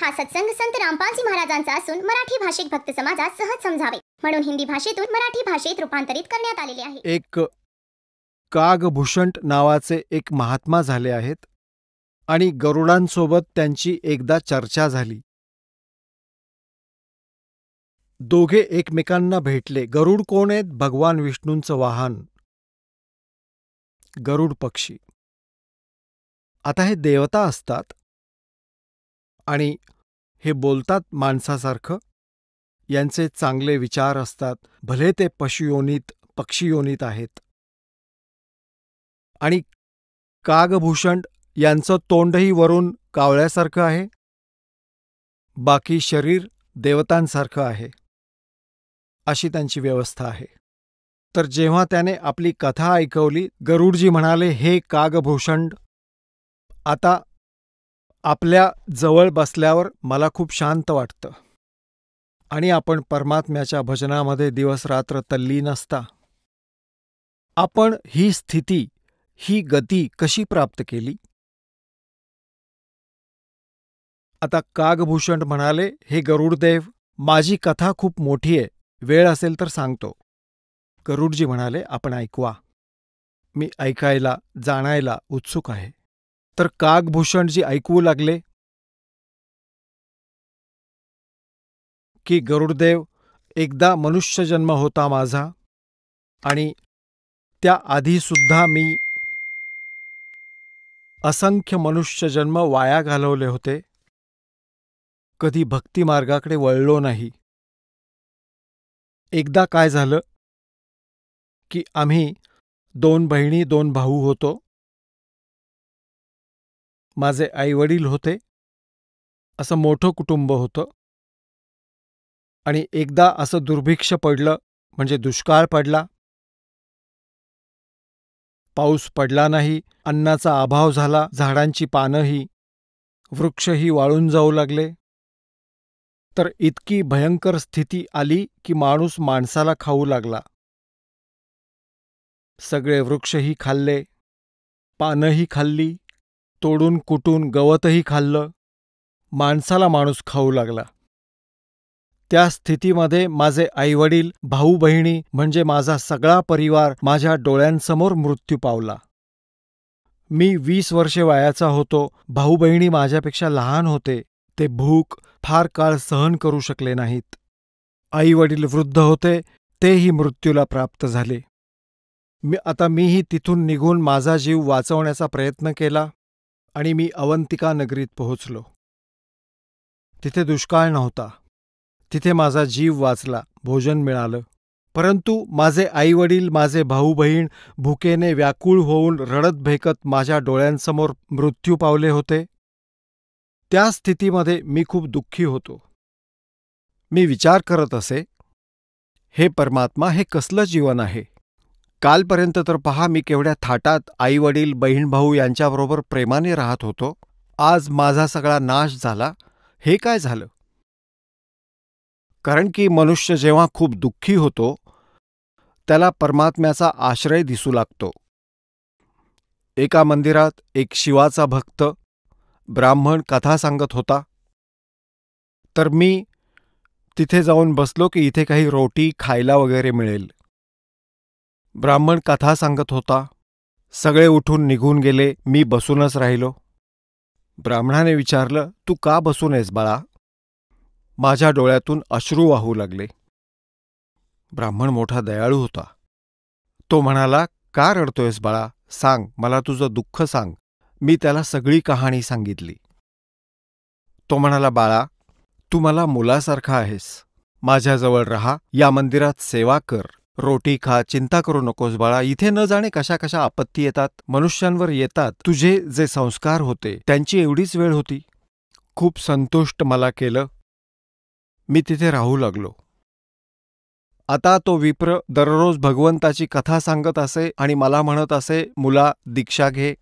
हा सत्संग संत रामपालजी महाराजांचा असून मराठी भाषिक भक्त समाजास सहज समजावे म्हणून हिंदी भाषेतून मराठी भाषेत रूपांतरित करण्यात आलेले आहे. एक कागभूषण नावाचे एक महात्मा झाले आहेत आणि गरुडांसोबत त्यांची एकदा चर्चा झाली. दोघे एकमेकांना भेटले. गरुड कोण आहेत? भगवान विष्णूंचं वाहन, गरुड पक्षी. आता हे देवता असतात आणि हे बोलतात माणसासारखं. यांचे चांगले विचार असतात, भले ते पक्षीयोनीत आहेत. आणि कागभूषण यांचं तोंडही वरून कावळ्यासारखं आहे, बाकी शरीर देवतांसारखं आहे. अशी त्यांची व्यवस्था आहे. तर जेव्हा त्याने आपली कथा ऐकवली, गरुडजी म्हणाले, हे कागभूषण, आता आपल्या जवळ बसल्यावर मला खूप शांत वाटतं आणि आपण परमात्म्याच्या भजनामध्ये दिवसरात्र तल्लीन असता. आपण ही स्थिती, ही गती कशी प्राप्त केली? आता कागभूषण म्हणाले, हे गरुडदेव, माझी कथा खूप मोठी आहे, वेळ असेल तर सांगतो. गरुडजी म्हणाले, आपण ऐकवा, मी ऐकायला जाणायला उत्सुक आहे. तर कागभूषणजी ऐकवू लागले की गरुडदेव, एकदा मनुष्यजन्म होता माझा आणि त्या आधीसुद्धा मी असंख्य मनुष्यजन्म वाया घालवले होते. कधी भक्तिमार्गाकडे वळलो नाही. एकदा काय झालं की आम्ही 2 बहिणी 2 भाऊ होतो. माझे आईवडील होते. असं मोठं कुटुंब होतं. आणि एकदा असं दुर्भिक्ष पडलं, म्हणजे दुष्काळ पडला. पाऊस पडला नाही, अन्नाचा अभाव झाला, झाडांची पानंही, वृक्षही वाळून जाऊ लागले. तर इतकी भयंकर स्थिती आली की माणूस माणसाला खाऊ लागला. सगळे वृक्षही खाल्ले, पानंही खाल्ली, तोडून कुटून गवतही खाल्लं. माणसाला माणूस खाऊ लागला. त्या स्थितीमध्ये माझे आईवडील, भाऊ बहिणी म्हणजे माझा सगळा परिवार माझ्या डोळ्यांसमोर मृत्यू पावला. मी 20 वर्षे वयाचा होतो. भाऊ बहिणी माझ्यापेक्षा लहान होते. ते भूक फार काळ सहन करू शकले नाहीत. आईवडील वृद्ध होते, तेही मृत्यूला प्राप्त झाले. मीही तिथून निघून माझा जीव वाचवण्याचा प्रयत्न केला आणि मी अवंतिका नगरीत पोहोचलो. तिथे दुष्काळ नव्हता. तिथे माझा जीव वाचला, भोजन मिळालं. परंतु माझे आईवडील, माझे भाऊ बहीण भुकेने व्याकुळ होऊन रडत भेकत माझ्या डोळ्यांसमोर मृत्यू पावले होते. त्या स्थितीमध्ये मी खूप दुःखी होतो. मी विचार करत असे, हे परमात्मा, हे कसलं जीवन आहे? कालपर्यंत तर पहा, मी केवढ्या थाटात आईवडील, बहीण भाऊ यांच्याबरोबर प्रेमाने राहत होतो. आज माझा सगळा नाश झाला. हे काय झालं? कारण की मनुष्य जेव्हा खूप दुःखी होतो, त्याला परमात्म्याचा आश्रय दिसू लागतो. एका मंदिरात एक शिवाचा भक्त ब्राह्मण कथा सांगत होता. तर मी तिथे जाऊन बसलो की इथे काही रोटी खायला वगैरे मिळेल. ब्राह्मण कथा सांगत होता. सगळे उठून निघून गेले. मी बसूनच राहिलो. ब्राह्मणाने विचारलं, तू का बसून आहेस बाळा? माझ्या डोळ्यातून अश्रू वाहू लागले. ब्राह्मण मोठा दयाळू होता. तो म्हणाला, का रडतोयस बाळा? सांग, मला तुझं दुःख सांग. मी त्याला सगळी कहाणी सांगितली. तो म्हणाला, बाळा, तू मला मुलासारखा आहेस. माझ्याजवळ राहा, या मंदिरात सेवा कर, रोटी खा, चिंता करू नकोस बाळा. इथे न जाणे कशा कशा आपत्ती येतात, मनुष्यांवर येतात. तुझे जे संस्कार होते त्यांची एवढीच वेळ होती. खूप संतुष्ट मला केलं. मी तिथे राहू लागलो. आता तो विप्र दररोज भगवंताची कथा सांगत असे आणि मला म्हणत असे, मुला, दीक्षा घे,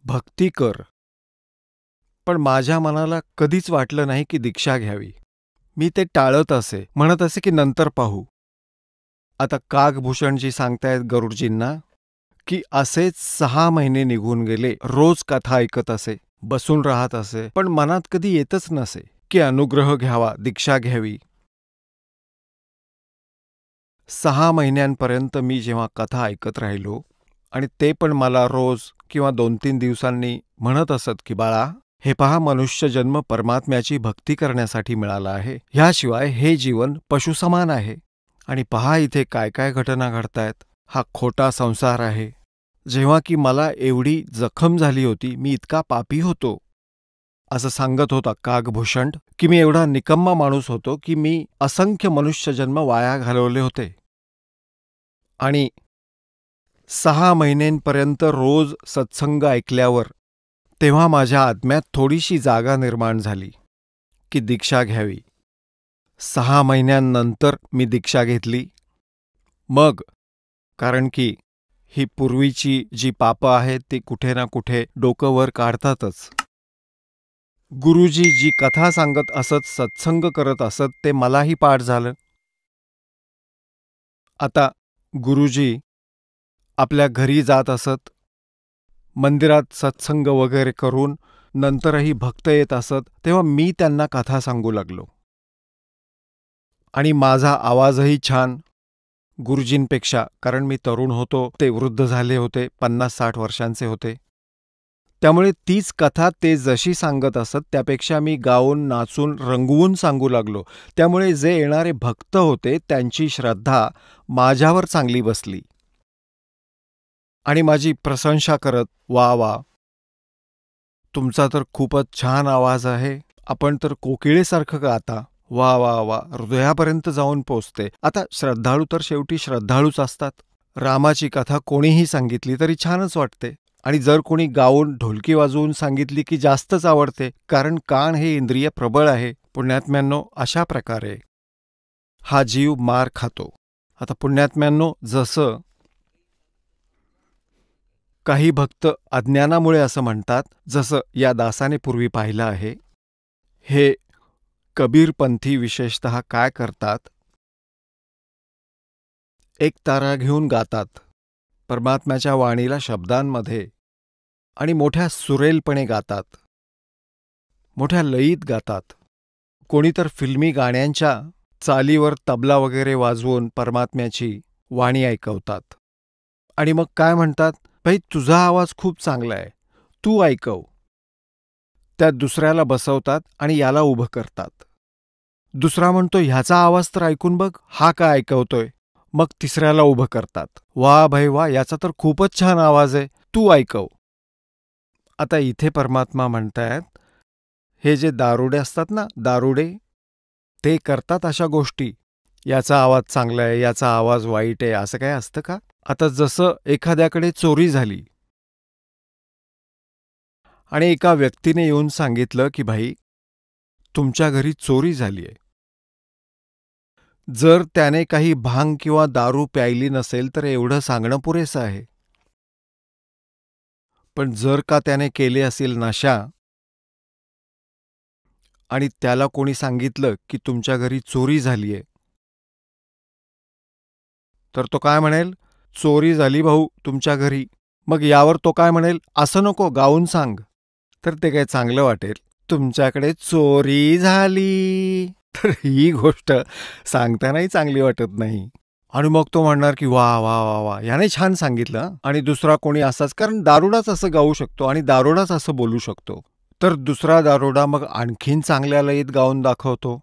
भक्ती कर. पण माझ्या मनाला कधीच वाटलं नाही की दीक्षा घ्यावी. मी ते टाळत असे, म्हणत असे की नंतर पाहू. आता कागभूषणजी सांगतायत गरुडजींना की असेच 6 महिने निघून गेले. रोज कथा ऐकत असे. बसून राहत असे, पण मनात कधी येतच नसे की अनुग्रह घ्यावा, दीक्षा घ्यावी. 6 महिन्यांपर्यंत मी जेव्हा कथा ऐकत राहिलो आणि ते पण मला रोज किंवा 2-3 दिवसांनी म्हणत असत की बाळा, हे पहा, मनुष्य जन्म परमात्म्याची भक्ती करण्यासाठी मिळाला आहे. ह्याशिवाय हे जीवन पशुसमान आहे. आणि पहा इथे काय काय घटना घडतायत. हा खोटा संसार आहे. जेव्हा की मला एवढी जखम झाली होती, मी इतका पापी होतो, असं सांगत होता कागभूषण, की मी एवढा निकम्मा माणूस होतो की मी असंख्य मनुष्यजन्म वाया घालवले होते. आणि 6 महिन्यांपर्यंत रोज सत्संग ऐकल्यावर तेव्हा माझ्या आत्म्यात थोडीशी जागा निर्माण झाली की दीक्षा घ्यावी. 6 महिन्यांनंतर मी दीक्षा घेतली. मग कारण की ही पूर्वीची जी पापं आहेत ती कुठे ना कुठे डोकं वर काढतातच. गुरुजी जी कथा सांगत असत, सत्संग करत असत, ते मलाही पाठ झालं. आता गुरुजी आपल्या घरी जात असत, मंदिरात सत्संग वगैरे करून नंतरही भक्त येत असत, तेव्हा मी त्यांना कथा सांगू लागलो. आणि माझा आवाजही छान गुरुजींपेक्षा, कारण मी तरुण होतो, ते वृद्ध झाले होते, 50-60 वर्षांचे होते. त्यामुळे तीच कथा ते जशी सांगत असत त्यापेक्षा मी गाऊन, नाचून, रंगवून सांगू लागलो. त्यामुळे जे येणारे भक्त होते त्यांची श्रद्धा माझ्यावर चांगली बसली आणि माझी प्रशंसा करत, वा वा, तुमचा तर खूपच छान आवाज आहे, आपण तर कोकिळेसारखं गाता, वा वा वा, हृदयापर्यंत जाऊन पोचते. आता श्रद्धाळू तर शेवटी श्रद्धाळूच असतात. रामाची कथा कोणीही सांगितली तरी छानच वाटते, आणि जर कोणी गाऊन ढोलकी वाजवून सांगितली की जास्तच आवडते, कारण कान हे इंद्रिय प्रबळ आहे. पुण्यात्म्यांनो, अशा प्रकारे हा जीव मार खातो. आता पुण्यात्म्यांनो, जसं काही भक्त अज्ञानामुळे असं म्हणतात, जसं या दासाने पूर्वी पाहिलं आहे, हे कबीरपंथी विशेषतः काय करतात, एक तारा घेऊन गातात परमात्म्याच्या वाणीला शब्दांमध्ये, आणि मोठ्या सुरेलपणे गातात, मोठ्या लयीत गातात. कोणी तर फिल्मी गाण्यांच्या चालीवर तबला वगैरे वाजवून परमात्म्याची वाणी ऐकवतात. आणि मग काय म्हणतात, भाई तुझा आवाज खूप चांगला आहे, तू ऐकव. त्यात दुसऱ्याला बसवतात आणि याला उभं करतात. दुसरा म्हणतो, ह्याचा आवाज तर ऐकून बघ, हा काय ऐकवतोय. मग तिसऱ्याला उभं करतात, वा भाई वा, याचा तर खूपच छान आवाज आहे, तू ऐकव. आता इथे परमात्मा म्हणतायत, हे जे दारुडे असतात ना, दारुडे, ते करतात अशा गोष्टी. याचा आवाज चांगला आहे, याचा आवाज वाईट आहे, असं काय असतं का? आता जसं एखाद्याकडे चोरी झाली आणि एका व्यक्तीने येऊन सांगितलं की भाई, तुमच्या घरी चोरी झाली आहे. जर त्याने काही भांग किंवा दारू प्यायली नसेल तर एवढं सांगणं पुरेसं आहे. पण जर का त्याने केले असेल नशा आणि त्याला कोणी सांगितलं की तुमच्या घरी चोरी झालीये, तर तो काय म्हणेल, चोरी झाली भाऊ तुमच्या घरी. मग यावर तो काय म्हणेल, असं नको, गाऊन सांग. तर ते काय चांगलं वाटेल? तुमच्याकडे चोरी झाली, तर ही गोष्ट सांगतानाही चांगली वाटत नाही. आणि मग तो म्हणणार की वा वा वा वा, याने छान सांगितलं. आणि दुसरा कोणी असाच, कारण दारुडाच असं गाऊ शकतो आणि दारुडाच असं बोलू शकतो, तर दुसरा दारुडा मग आणखीन चांगल्या लयीत गाऊन दाखवतो,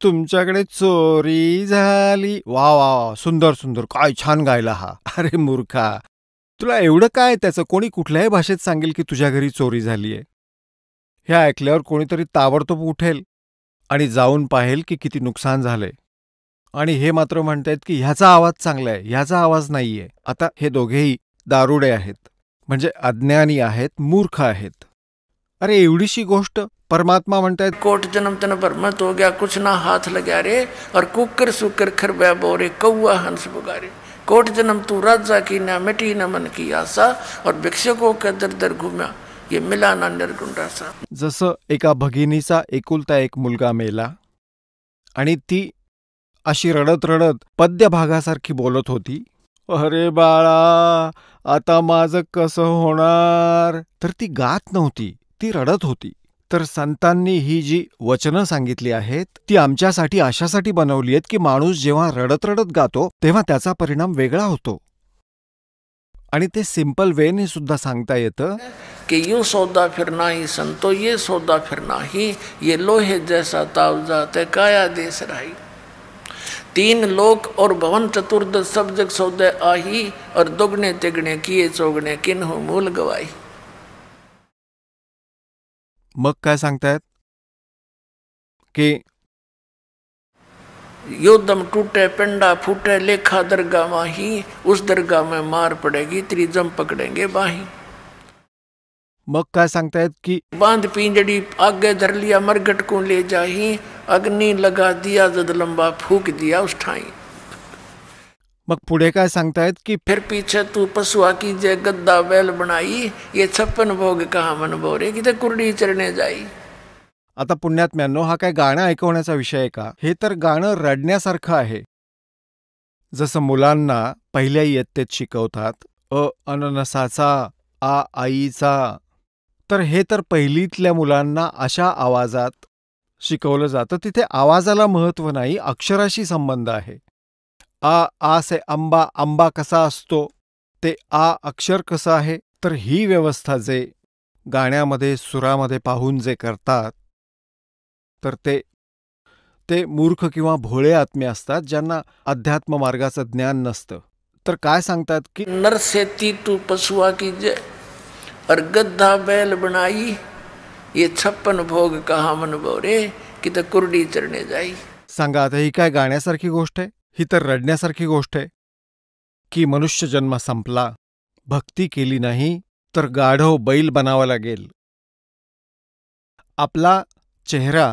तुमच्याकडे चोरी झाली, वा वा वा, सुंदर सुंदर, काय छान गायला हा. अरे मूर्खा, तुला एवढं काय त्याचं, कोणी कुठल्याही भाषेत सांगेल की तुझ्या घरी चोरी झालीये. हे ऐकल्यावर कोणीतरी ताबडतोब उठेल आणि जाऊन पाहेल की किती नुकसान झालंय. आणि हे मात्र म्हणतायत की ह्याचा आवाज चांगला आहे, ह्याचा आवाज नाहीये. आता हे दोघेही दारुडे आहेत, म्हणजे अज्ञानी आहेत, मूर्ख आहेत. अरे एवढीशी गोष्ट परमात्मा म्हणतायत, कोट जन्म तन पर मत हो गया, कुछ ना हाथ लगा रे, और कुकर सुकर खरबा बोरे, कौआ हंस बुगारे. कोट जन्म तू राजा की ना मिटी न मन की आशा, और भिक्षकों के दर दर घुम्या, ये मिला ना निर्गुण रासा. जसं एका भगिनीचा एकुलता एक मुलगा मेला आणि ती अशी रडत रडत पद्यभागासारखी बोलत होती, अरे बाळा, आता माझं कसं होणार. तर ती गात नव्हती, ती रडत होती. तर संतांनी ही जी वचनं सांगितली आहेत ती आमच्यासाठी अशासाठी बनवली आहेत की माणूस जेव्हा रडत रडत गातो तेव्हा त्याचा परिणाम वेगळा होतो. आणि ते सिंपल वेने सुद्धा सांगता येतं कि यूं सौदा फिर नाही संतो, ये सौदा फिर नाही, ये लोहे जैसा ताव जाते काया देश राही. 3 लोक और भवन चतुर्दश सब जग सौदे आही, और दुगने तिगने किए चौगने किन्हु मूल गवाई. मग काय सांगतायत की यो दम टूटे पिंडा फूटे लेखा दरगाह माही, उस दरगाह में मार पड़ेगी तेरी जम पकड़ेंगे बाही. मग काय सांगतायत की बांध पिंजड़ी आगे धर लिया मरघट को ले जाही, अग्नि लगा दिया जद लंबा फूक दिया उस ठाई. मग पुढे काय सांगतायत की फिर पीछे तू पशुआ की जे गद्दा बैल बनाई, ये 56 भोग कहा मन बोरे कि ते कुरडी चरणे जाई. आता पुण्यात्म्यांनो, हा काय गाणं ऐकवण्याचा विषय आहे का? हे तर गाणं रडण्यासारखं आहे. जसं मुलांना पहिल्या इयत्तेत शिकवतात अननसाचा आ आईचा, तर हे तर पहिलीतल्या मुलांना अशा आवाजात शिकवलं जातं. तिथे आवाजाला महत्त्व नाही, अक्षराशी संबंध आहे. आ से आंबा, आंबा कसा असतो ते आ अक्षर कसं आहे. तर ही व्यवस्था जे गाण्यामध्ये सुरामध्ये पाहून जे करतात तर ते मूर्ख किंवा भोळे आत्मे असतात ज्यांना अध्यात्म मार्गाचं ज्ञान नसतं. तर काय सांगतात की नरसेती तू पशुआ की जे और गद्दा बैल बनाई, ये 56 भोग कहा मन बोरे कि ते कुरडी चरणे जाई. सांगा आता, ही काय गाण्यासारखी गोष्ट आहे? ही तर रडण्यासारखी गोष्ट आहे की मनुष्य जन्म संपला, भक्ती केली नाही तर गाढव बैल बनावा लागेल. आपला चेहरा,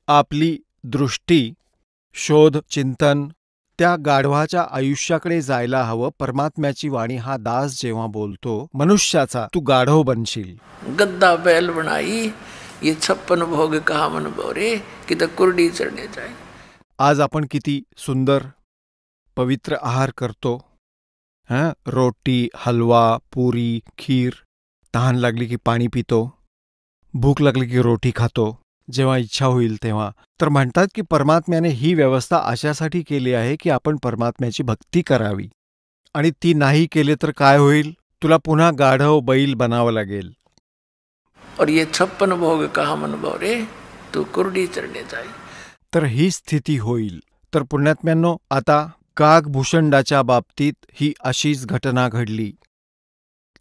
आपली दृष्टी, शोध, चिंतन त्या गाढवाच्या आयुष्याकडे जायला हवं. परमात्म्याची वाणी हा दास जेव्हा बोलतो मनुष्याचा, तू गाढव बनशील. गद्दा बैल बनाई, ये 56 भोग कहा मन बोरे कि ते कुरडी चरणे जाई. आज आपण किती सुंदर पवित्र आहार करतो. रोटी, हलवा, पुरी, खीर. तहान लागली की पाणी पितो, भूक लागली की रोटी खातो, जेव्हा इच्छा होईल तेव्हा. तर म्हणतात की परमात्म्याने ही व्यवस्था अशासाठी केली आहे की आपण परमात्म्याची भक्ती करावी. आणि ती नाही केली तर काय होईल? तुला पुन्हा गाढव बैल बनावं लागेल. और ये 56 भोग कहा मन बोरे तू कुरडी चरणे जाई. तर ही स्थिती होईल. तर पुण्यात्म्यांनो, आता कागभूषणाच्या बाबतीत ही अशीच घटना घडली.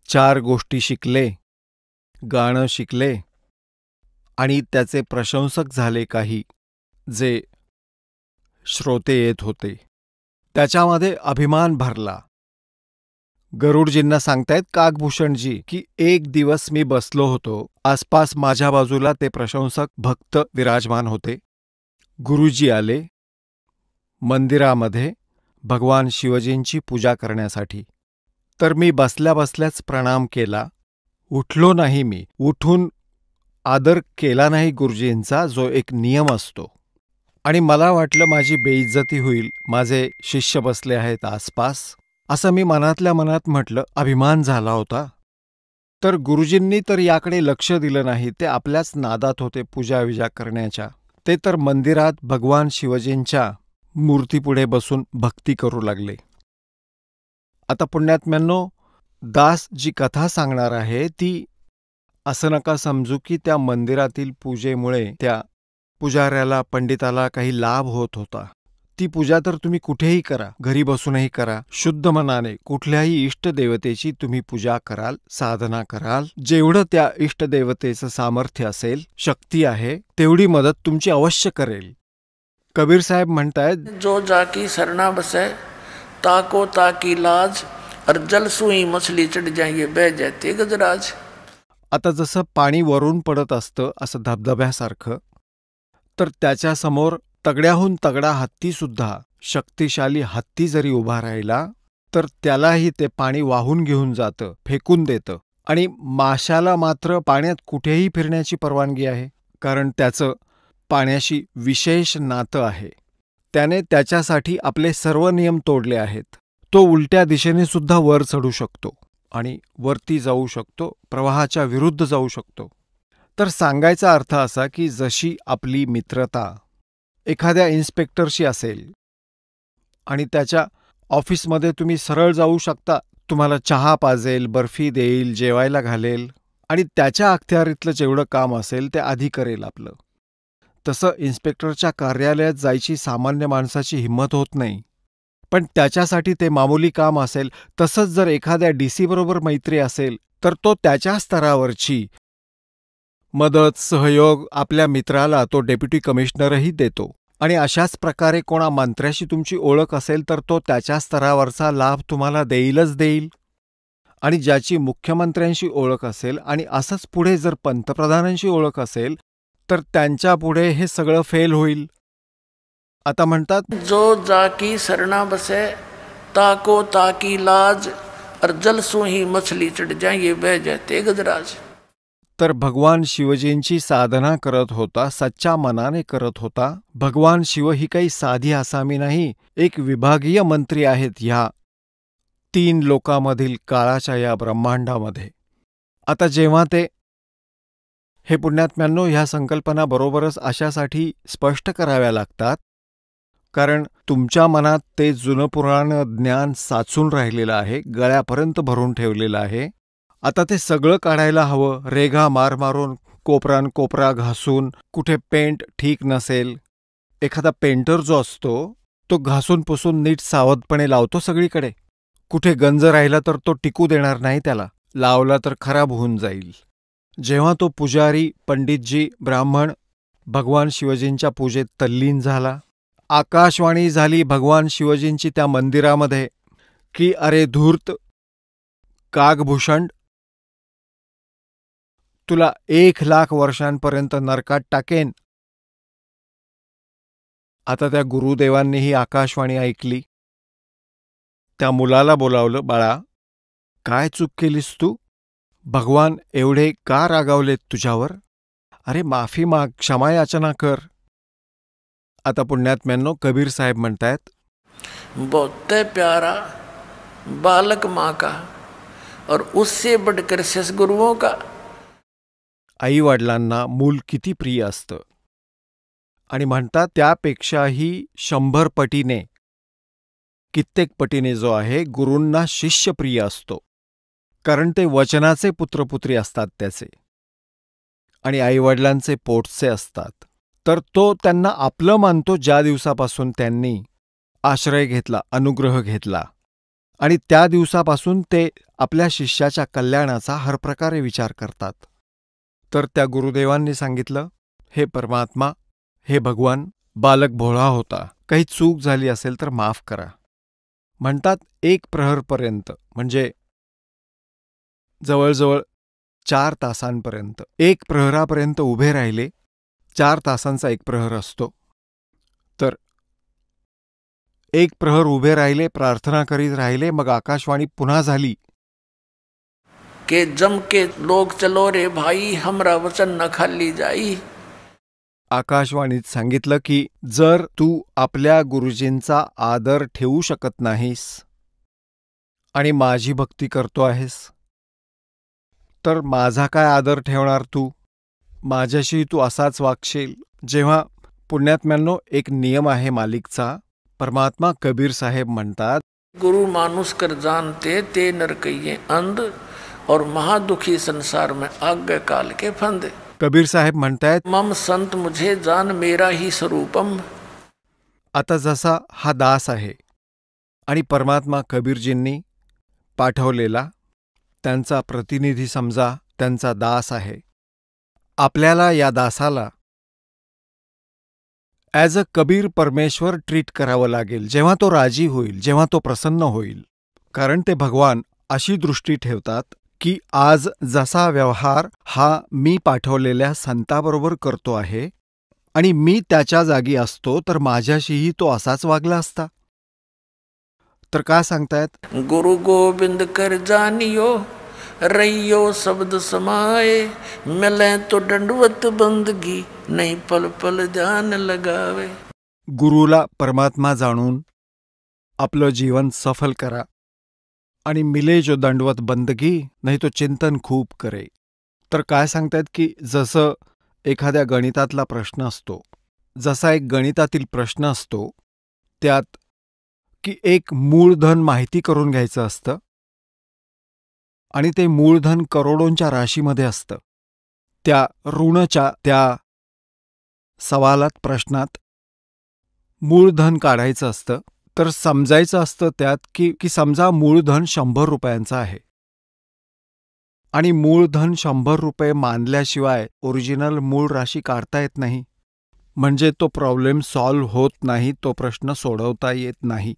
4 गोष्टी शिकले, गाणं शिकले आणि त्याचे प्रशंसक झाले काही जे श्रोते येत होते. त्याच्यामध्ये अभिमान भरला. गरुडजींना सांगतायत कागभूषणजी की एक दिवस मी बसलो होतो, आसपास माझ्या बाजूला ते प्रशंसक भक्त विराजमान होते. गुरुजी आले मंदिरामध्ये भगवान शिवजींची पूजा करण्यासाठी. तर मी बसल्या बसल्याच प्रणाम केला. उठलो नाही. मी उठून आदर केला नाही गुरुजींचा, जो एक नियम असतो. आणि मला वाटलं माझी बेइज्जती होईल, माझे शिष्य बसले आहेत आसपास, असं मी मनातल्या मनात म्हटलं. अभिमान झाला होता. तर गुरुजींनी तर याकडे लक्ष दिलं नाही. ते आपल्याच नादात होते पूजाविजा करण्याच्या. ते तर मंदिरात भगवान शिवजींच्या मूर्तीपुढे बसून भक्ती करू लागले. आता पुण्यात्म्यांनो, दास जी कथा सांगणार आहे ती असं नका समजू की त्या मंदिरातील पूजेमुळे त्या पुजाऱ्याला, पंडिताला काही लाभ होत होता. ती पूजा तर तुम्ही कुठेही करा, घरी बसूनही करा, शुद्ध मनाने कुठल्याही इष्टदेवतेची तुम्ही पूजा कराल, साधना कराल. जेवढं त्या इष्टदेवतेचं सामर्थ्य असेल, शक्ती आहे, तेवढी मदत तुमची अवश्य करेल. कबीर साहेब म्हणतायत, जो जाकी सरना बसे ताको ताकी लाज, और जल सुई मछली चढ़ जाइए बह जाते गजराज. आता जसं पाणी वरून पडत असतं असं धबधब्यासारखं, तर त्याच्यासमोर तगड्याहून तगडा हत्तीसुद्धा, शक्तिशाली हत्ती जरी उभा राहिला तर त्यालाही ते पाणी वाहून घेऊन जातं, फेकून देतं. आणि माशाला मात्र पाण्यात कुठेही फिरण्याची परवानगी आहे, कारण त्याचं पाण्याशी विशेष नातं आहे. त्याने त्याच्यासाठी आपले सर्व नियम तोडले आहेत. तो उलट्या दिशेने सुद्धा वर चढू शकतो. आणि वरती जाऊ शकतो, प्रवाहाच्या विरुद्ध जाऊ शकतो. तर सांगायचा अर्थ असा की जशी आपली मित्रता एखाद्या इन्स्पेक्टरशी असेल आणि त्याच्या ऑफिसमध्ये तुम्ही सरळ जाऊ शकता, तुम्हाला चहा पाजेल, बर्फी देईल, जेवायला घालेल आणि त्याच्या अखत्यारीतलं जेवढं काम असेल ते आधी करेल आपलं, तसं इन्स्पेक्टरच्या कार्यालयात जायची सामान्य माणसाची हिंमत होत नाही. पण त्याच्यासाठी ते मामूली काम असेल. तसंच जर एखाद्या DC बरोबर मैत्री असेल तर तो त्याच्या स्तरावरची मदत, सहयोग आपल्या मित्राला तो डेप्युटी कमिशनरही देतो. आणि अशाच प्रकारे कोणा मंत्र्याशी तुमची ओळख असेल तर तो त्याच्या स्तरावरचा लाभ तुम्हाला देईलच देईल. आणि ज्याची मुख्यमंत्र्यांशी ओळख असेल आणि असंच पुढे जर पंतप्रधानांशी ओळख असेल तर त्यांच्या पुढे हे सगळं फेल होईल. आता म्हणतात, जो जाकी सरना बसे ताको ताकी लाज, और जल सो ही मछली चढ़ जाए ये बह जाते गजराज. तर भगवान शिवजींची साधना करत होता, सच्च्या मनाने करत होता. भगवान शिव ही काही साधी आसामी नाही, एक विभागीय मंत्री आहेत ह्या 3 लोकांमधील काळाच्या या ब्रह्मांडामध्ये. आता जेव्हा ते हे पुण्यात्म्यांनो, ह्या संकल्पना बरोबरच अशासाठी स्पष्ट कराव्या लागतात कारण तुमच्या मनात ते जुनं पुराणं ज्ञान साचून राहिलेलं आहे, गळ्यापर्यंत भरून ठेवलेलं आहे. आता ते सगळं काढायला हवं. रेघा मार मारून, कोपरान कोपरा घासून, कुठे पेंट ठीक नसेल. एखादा पेंटर जो असतो तो घासून पुसून नीट सावधपणे लावतो सगळीकडे. कुठे गंज राहिला तर तो टिकू देणार नाही, त्याला लावला तर खराब होऊन जाईल. जेव्हा तो पुजारी, पंडितजी, ब्राह्मण भगवान शिवजींच्या पूजेत तल्लीन झाला, आकाशवाणी झाली भगवान शिवजींची त्या मंदिरामध्ये की अरे धूर्त कागभूषण, तुला 1,00,000 वर्षांपर्यंत नरकात टाकेन. आता त्या गुरुदेवांनीही आकाशवाणी ऐकली. त्या मुलाला बोलावलं, बाळा काय चूक केलीस तू? भगवान एवढे का रागावलेत तुझ्यावर? अरे माफी माग, क्षमायाचना कर. आता पुण्यात्म्यांनो, कबीर साहेब म्हणतायत, बहुत प्यारा बालक माँ का और उससे बढ़कर सद्गुरुओं का. आई वडिलांना मूल किती प्रिय असतं आणि म्हणतात त्यापेक्षाही 100 पटीने, कित्येक पटीने जो आहे गुरूंना शिष्य प्रिय असतो. कारण ते वचनाचे पुत्रपुत्री असतात त्याचे आणि आईवडिलांचे पोटचे असतात. तर तो त्यांना आपलं मानतो ज्या दिवसापासून त्यांनी आश्रय घेतला, अनुग्रह घेतला. आणि त्या दिवसापासून ते आपल्या शिष्याच्या कल्याणाचा हर प्रकारे विचार करतात. तर त्या गुरुदेवांनी सांगितलं, हे परमात्मा, हे भगवान, बालक भोळा होता, काही चूक झाली असेल तर माफ करा. म्हणतात 1 प्रहरपर्यंत, म्हणजे जवळजवळ 4 तासांपर्यंत, 1 प्रहरापर्यंत उभे राहिले. 4 तासांचा 1 प्रहर असतो. तर 1 प्रहर उभे राहिले, प्रार्थना करीत राहिले. मग आकाशवाणी पुन्हा झाली के जम के लोग चलो रे भाई, हमरा वचन न खाली जाई. आकाशवाणीत सांगितलं की जर तू आपल्या गुरुजींचा आदर ठेवू शकत नाहीस आणि माझी भक्ती करतो आहेस तर माझा काय आदर ठेवणार तू? माझ्याशी तू असाच वागशील. जेव्हा पुण्यात्म्यांनो, एक नियम आहे मालिकचा. परमात्मा कबीर साहेब म्हणतात, गुरु मानुष कर जानते ते नर कहिए अंध, और महादुखी संसार में आज्ञा काल के फंदे. कबीर साहेब म्हणतायत, मम संत मुझे जान मेरा ही स्वरूपम. आता जसा हा दास आहे आणि परमात्मा कबीरजींनी पाठवलेला त्यांचा प्रतिनिधी समजा, त्यांचा दास आहे. आपल्याला या दासाला ॲज अ कबीर परमेश्वर ट्रीट करावं लागेल जेव्हा तो राजी होईल, जेव्हा तो प्रसन्न होईल. कारण ते भगवान अशी दृष्टी ठेवतात की आज जसा व्यवहार हा मी पाठवलेल्या संताबरोबर करतो आहे आणि मी त्याच्या जागी असतो तर माझ्याशीही तो असाच वागला असता. तर का सांगतायत? गुरु गोविंद कर जानियो, रहियो शब्द समाए, मिले तो दंडवत बंदगी, नहीं पल पल ध्यान लगावे. गुरुला परमात्मा जाणून आपलं जीवन सफल करा आणि मिले जो दंडवत बंदगी नाही तो चिंतन खूप करे. तर काय सांगतायत की जसं एखाद्या गणितातला प्रश्न असतो, जसा एक गणितातील प्रश्न असतो, त्यात की एक मूळधन माहिती करून घ्यायचं असतं आणि ते मूळधन करोडोंच्या राशीमध्ये असतं. त्या ऋणच्या त्या सवालात प्रश्नात मूळधन काढायचं असतं. तर समजायचं असतं त्यात की समजा मूळधन 100 रुपयांचं आहे आणि मूळधन 100 रुपये मानल्याशिवाय ओरिजिनल मूळ राशी काढता येत नाही. म्हणजे तो प्रॉब्लेम सॉल्व्ह होत नाही, तो प्रश्न सोडवता येत नाही.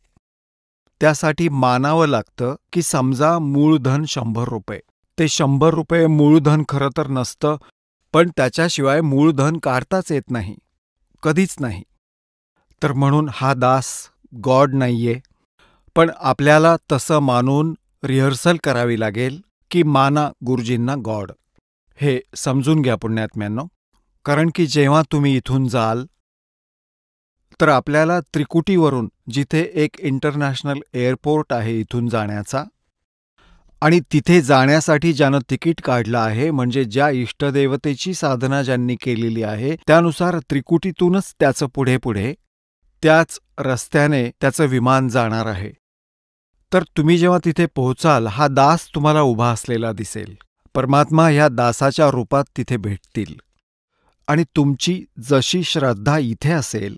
त्यासाठी मानावं लागतं की समजा मूळधन 100 रुपये. ते 100 रुपये मूळधन खरं तर नसतं, पण त्याच्याशिवाय मूळधन काढताच येत नाही, कधीच नाही. तर म्हणून हा दास गॉड नाहीये, पण आपल्याला तसं मानून रिहर्सल करावी लागेल की माना गुरुजींना गॉड. हे समजून घ्या पुण्यात्म्यांनो. कारण की जेव्हा तुम्ही इथून जाल तर आपल्याला त्रिकुटीवरून, जिथे एक इंटरनॅशनल एअरपोर्ट आहे इथून जाण्याचा, आणि तिथे जाण्यासाठी ज्यानं तिकीट काढलं आहे, म्हणजे ज्या इष्टदेवतेची साधना ज्यांनी केलेली आहे, त्यानुसार त्रिकुटीतूनच त्याचं पुढे पुढे त्याच रस्त्याने त्याचं विमान जाणार आहे. तर तुम्ही जेव्हा तिथे पोहोचाल, हा दास तुम्हाला उभा असलेला दिसेल. परमात्मा ह्या दासाच्या रूपात तिथे भेटतील आणि तुमची जशी श्रद्धा इथे असेल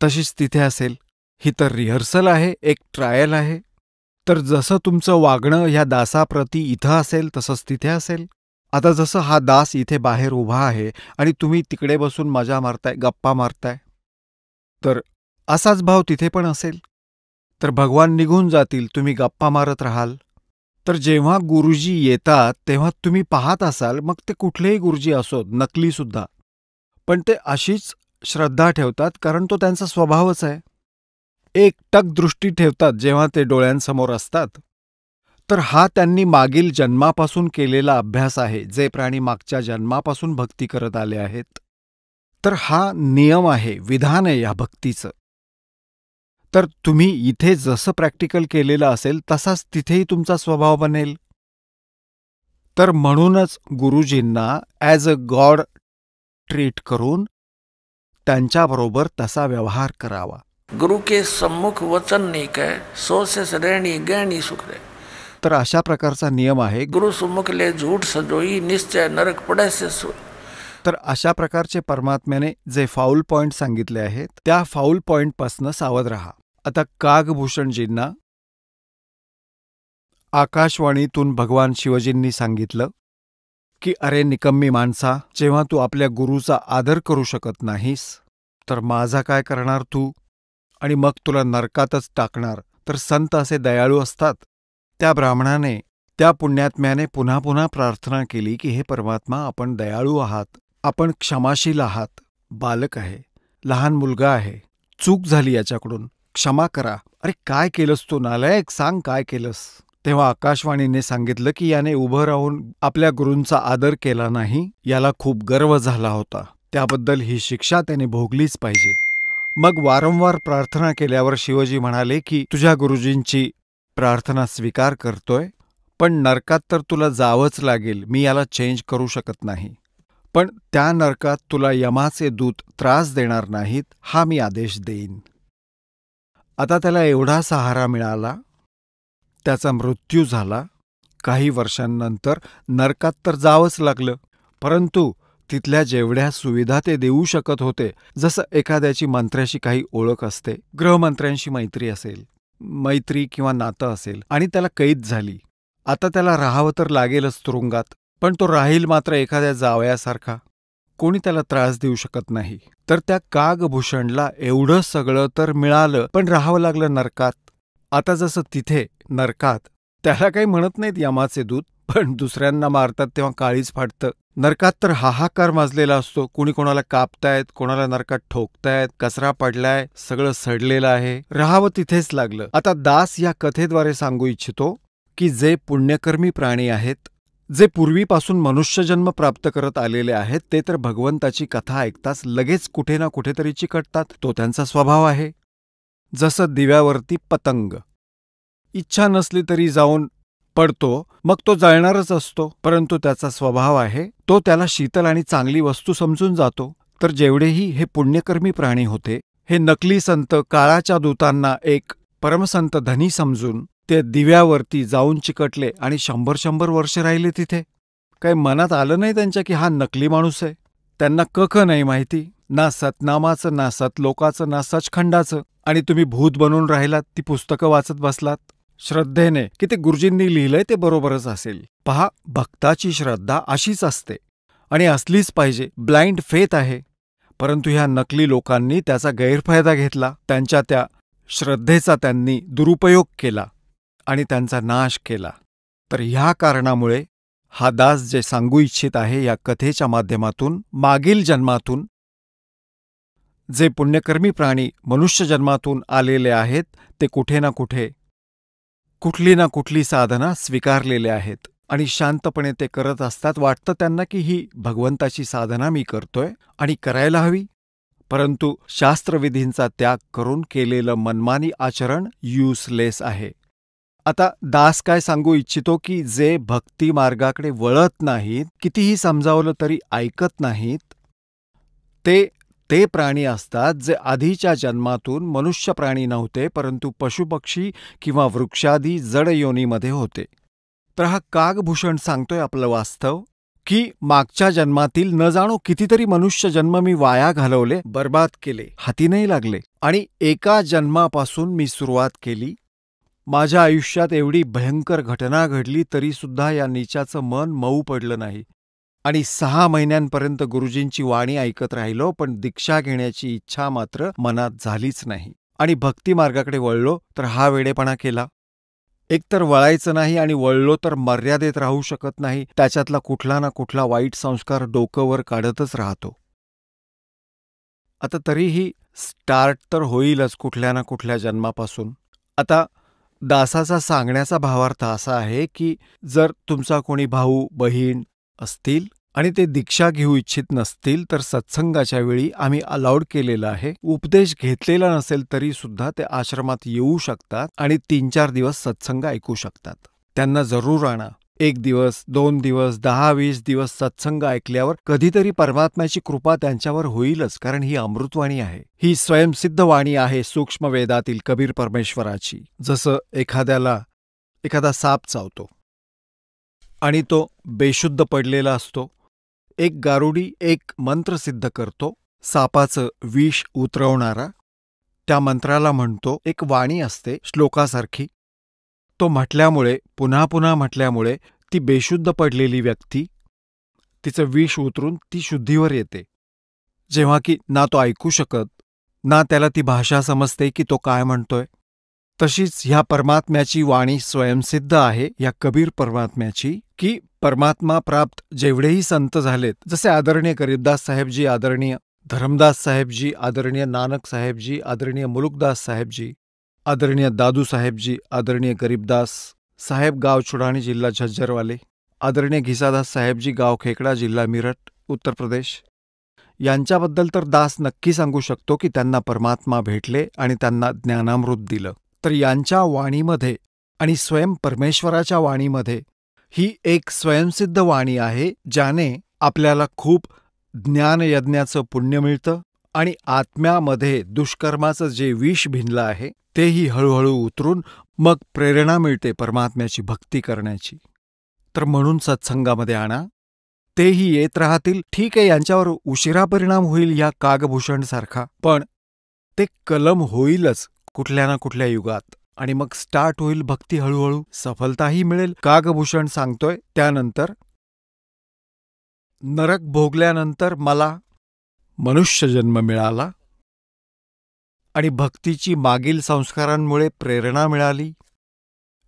तशीच तिथे असेल. ही तर रिहर्सल आहे, एक ट्रायल आहे. तर जसं तुमचं वागणं ह्या दासाप्रती इथं असेल तसंच तिथे असेल. आता जसं हा दास इथे बाहेर उभा आहे आणि तुम्ही तिकडे बसून मजा मारताय, गप्पा मारताय, तर असाच भाव तिथे पण असेल. तर भगवान निघून जातील, तुम्ही गप्पा मारत राहाल. तर जेव्हा गुरुजी येतात तेव्हा तुम्ही पाहत असाल, मग ते कुठलेही गुरुजी असोत, नकलीसुद्धा, पण ते अशीच श्रद्धा ठेवतात, कारण तो त्यांचा स्वभावच आहे. एकटक दृष्टी ठेवतात जेव्हा ते डोळ्यांसमोर असतात. तर हा त्यांनी मागील जन्मापासून केलेला अभ्यास आहे, जे प्राणी मागच्या जन्मापासून भक्ती करत आले आहेत. तर हा नियम आहे, विधान आहे या भक्तीचं. तर तुम्ही इथे जसं प्रॅक्टिकल केलेलं असेल तसाच तिथेही तुमचा स्वभाव बनेल. तर म्हणूनच गुरुजींना ॲज अ गॉड ट्रीट करून त्यांच्याबरोबर तसा व्यवहार करावा. गुरु के सम्मुख वचन नहीं कहे, सो से रहणी गहनी सुख दे. तर अशा प्रकारचा नियम आहे. गुरु सुमुख ले झूठ सजोई, निश्चय नरक पडे से सो. तर अशा प्रकारचे परमात्म्याने जे फाऊल पॉइंट सांगितले आहेत, त्या फाऊल पॉइंटपासून सावध राहा. आता कागभूषणजींना आकाशवाणीतून भगवान शिवजींनी सांगितलं की अरे निकम्मी माणसा, जेव्हा तू आपल्या गुरुचा आदर करू शकत नाहीस, तर माझा काय करणार तू, आणि मग तुला नरकातच टाकणार. तर संत असे दयाळू असतात. त्या ब्राह्मणाने, त्या पुण्यात्म्याने पुन्हा पुन्हा प्रार्थना केली की हे परमात्मा, आपण दयाळू आहात, आपण क्षमाशील आहात. बालक आहे, लहान मुलगा आहे, चूक झाली याच्याकडून, क्षमा करा. अरे काय केलंस तू नालायक, सांग काय केलंस. तेव्हा आकाशवाणीने सांगितलं की याने उभं राहून आपल्या गुरूंचा आदर केला नाही, याला खूप गर्व झाला होता, त्याबद्दल ही शिक्षा त्याने भोगलीच पाहिजे. मग वारंवार प्रार्थना केल्यावर शिवजी म्हणाले की तुझ्या गुरुजींची प्रार्थना स्वीकार करतोय, पण नरकात तर तुला जावंच लागेल, मी याला चेंज करू शकत नाही. पण त्या नरकात तुला यमाचे दूत त्रास देणार नाहीत, हा मी आदेश देईन. आता त्याला एवढा सहारा मिळाला, त्याचा मृत्यू झाला. काही वर्षांनंतर नरकात तर जावंच लागलं, परंतु तिथल्या जेवढ्या सुविधा ते देऊ शकत होते, जसं एखाद्याची मंत्र्याशी काही ओळख असते, गृहमंत्र्यांशी मैत्री असेल, मैत्री किंवा नातं असेल, आणि त्याला कैद झाली, आता त्याला राहावं तर लागेलच तुरुंगात, पण तो राहील मात्र एखाद्या जावयासारखा, कोणी त्याला त्रास देऊ शकत नाही. तर त्या कागभूषणला एवढं सगळं तर मिळालं, पण राहावं लागलं नरकात. आता जसं तिथे नरकात त्याला काही म्हणत नाहीत यमाचे दूत, पण दुसऱ्यांना मारतात तेव्हा काळीच फाटतं. नरकात तर हाहाकार माजलेला असतो, कुणी कोणाला कापतायत, कोणाला नरकात ठोकतायत, कचरा पडलाय, सगळं सडलेलं आहे, राहावं तिथेच लागलं. आता दास या कथेद्वारे सांगू इच्छितो की जे पुण्यकर्मी प्राणी आहेत, जे पूर्वीपासून मनुष्यजन्म प्राप्त करत आलेले आहेत, ते तर भगवंताची कथा ऐकताच लगेच कुठे ना कुठेतरी चिकटतात, तो त्यांचा स्वभाव आहे. जसं दिव्यावरती पतंग, इच्छा नसली तरी जाऊन पडतो, मग तो जळणारच असतो. परंतु त्याचा स्वभाव आहे, तो त्याला शीतल आणि चांगली वस्तू समजून जातो. तर जेवढेही हे पुण्यकर्मी प्राणी होते, हे नकली संत काळाच्या दूतांना एक परमसंत धनी समजून ते दिव्यावरती जाऊन चिकटले आणि 100 वर्ष राहिले तिथे. काही मनात आलं नाही त्यांच्या की हा नकली माणूस आहे. त्यांना कख नाही माहिती, ना सतनामाचं, ना सतलोकाचं, ना सचखंडाचं. आणि तुम्ही भूत बनून राहिलात, ती पुस्तकं वाचत बसलात श्रद्धेने की ते गुरुजींनी लिहिलंय ते बरोबरच असेल. पहा, भक्ताची श्रद्धा अशीच असते आणि असलीच पाहिजे. ब्लाइंड फेथ आहे. परंतु ह्या नकली लोकांनी त्याचा गैरफायदा घेतला. त्यांच्या त्या श्रद्धेचा त्यांनी दुरुपयोग केला आणि त्यांचा नाश केला. तर ह्या कारणामुळे हा दास जे सांगू इच्छित आहे या कथेच्या माध्यमातून, मागील जन्मातून जे पुण्यकर्मी प्राणी मनुष्य जन्मातून आलेले आहेत, ते कुठे ना कुठे कुठली ना कुठली साधना स्वीकारलेले आहेत आणि शांतपणे ते करत असतात. वाटतं त्यांना की ही भगवंताची साधना मी करतोय आणि करायला हवी. परंतु शास्त्रविधींचा त्याग करून केलेलं मनमानी आचरण युजलेस आहे. आता दास काय सांगू इच्छितो की जे भक्ती मार्गाकडे वळत नाहीत, कितीही समजावलं तरी ऐकत नाहीत, ते प्राणी असतात जे आधीच्या जन्मातून मनुष्य प्राणी नव्हते, परंतु पशुपक्षी किंवा वृक्षादी जड योनीमध्ये होते. तर हा कागभूषण सांगतोय आपलं वास्तव की मागच्या जन्मातील न जाणो कितीतरी मनुष्य जन्म मी वाया घालवले, बर्बाद केले, हाती नाही लागले. आणि एका जन्मापासून मी सुरुवात केली. माझ्या आयुष्यात एवढी भयंकर घटना घडली तरीसुद्धा या नीचाचं मन मऊ पडलं नाही. आणि 6 महिन्यांपर्यंत गुरुजींची वाणी ऐकत राहिलो, पण दीक्षा घेण्याची इच्छा मात्र मनात झालीच नाही. आणि भक्ती मार्गाकडे वळलो तर हा वेडेपणा केला. एकतर वळायचं नाही आणि वळलो तर मर्यादेत राहू शकत नाही. त्याच्यातला कुठला ना कुठला वाईट संस्कार डोकंवर काढतच राहतो. आता तरीही स्टार्ट तर होईलच कुठल्या ना कुठल्या जन्मापासून. आता दासाचा सांगण्याचा भावार्थ असा आहे की जर तुमचा कोणी भाऊ बहीण असतील आणि ते दीक्षा घेऊ इच्छित नसतील तर सत्संगाच्या वेळी आम्ही अलाउड केलेलं आहे. उपदेश घेतलेला नसेल तरी सुद्धा ते आश्रमात येऊ शकतात आणि 3-4 दिवस सत्संग ऐकू शकतात. त्यांना जरूर आणा. 1 दिवस, 2 दिवस, 10-20 दिवस सत्संग ऐकल्यावर कधीतरी परमात्म्याची कृपा त्यांच्यावर होईलच. कारण ही अमृतवाणी आहे, ही स्वयंसिद्ध वाणी आहे सूक्ष्म वेदातील कबीर परमेश्वराची. जसं एखादा साप चावतो आणि तो बेशुद्ध पडलेला असतो. एक गारुडी एक मंत्र सिद्ध करतो, सापाचं विष उतरवणारा. त्या मंत्राला म्हणतो, एक वाणी असते श्लोकासारखी. तो म्हटल्यामुळे, पुन्हा पुन्हा म्हटल्यामुळे ती बेशुद्ध पडलेली व्यक्ती, तिचं विष उतरून ती शुद्धीवर येते. जेव्हा की ना तो ऐकू शकत, ना त्याला ती भाषा समजते की तो काय म्हणतोय. तशीच ह्या परमात्म्याची वाणी स्वयंसिद्ध आहे, या कबीर परमात्म्याची, की परमात्मा प्राप्त जेवढेही संत झालेत, जसे आदरणीय गरीबदास साहेबजी, आदरणीय धरमदास साहेबजी, आदरणीय नानक साहेबजी, आदरणीय मुलुकदास साहेबजी, आदरणीय दादू साहेबजी, आदरणीय गरीबदास साहेब गाव चुडाणी जिल्हा झज्जरवाले, आदरणीय घिसादास साहेबजी गाव खेकडा जिल्हा मिरट उत्तर प्रदेश, यांच्याबद्दल तर दास नक्की सांगू शकतो की त्यांना परमात्मा भेटले आणि त्यांना ज्ञानामृत दिलं. तर यांच्या वाणीमध्ये आणि स्वयं परमेश्वराच्या वाणीमध्ये ही एक स्वयंसिद्ध वाणी आहे, ज्याने आपल्याला खूप ज्ञानयज्ञाचं पुण्य मिळतं आणि आत्म्यामध्ये दुष्कर्माचं जे विष भिनलं आहे तेही हळूहळू उतरून मग प्रेरणा मिळते परमात्म्याची भक्ती करण्याची. तर म्हणून सत्संगामध्ये आणा, तेही येत राहतील. ठीक आहे, यांच्यावर उशिरा परिणाम होईल या कागभूषणसारखा, पण ते कलम होईलच कुठल्या ना कुठल्या युगात आणि मग स्टार्ट होईल भक्ती हळूहळू, सफलताही मिळेल. कागभूषण सांगतोय त्यानंतर नरक भोगल्यानंतर मला मनुष्यजन्म मिळाला आणि भक्तीची मागील संस्कारांमुळे प्रेरणा मिळाली.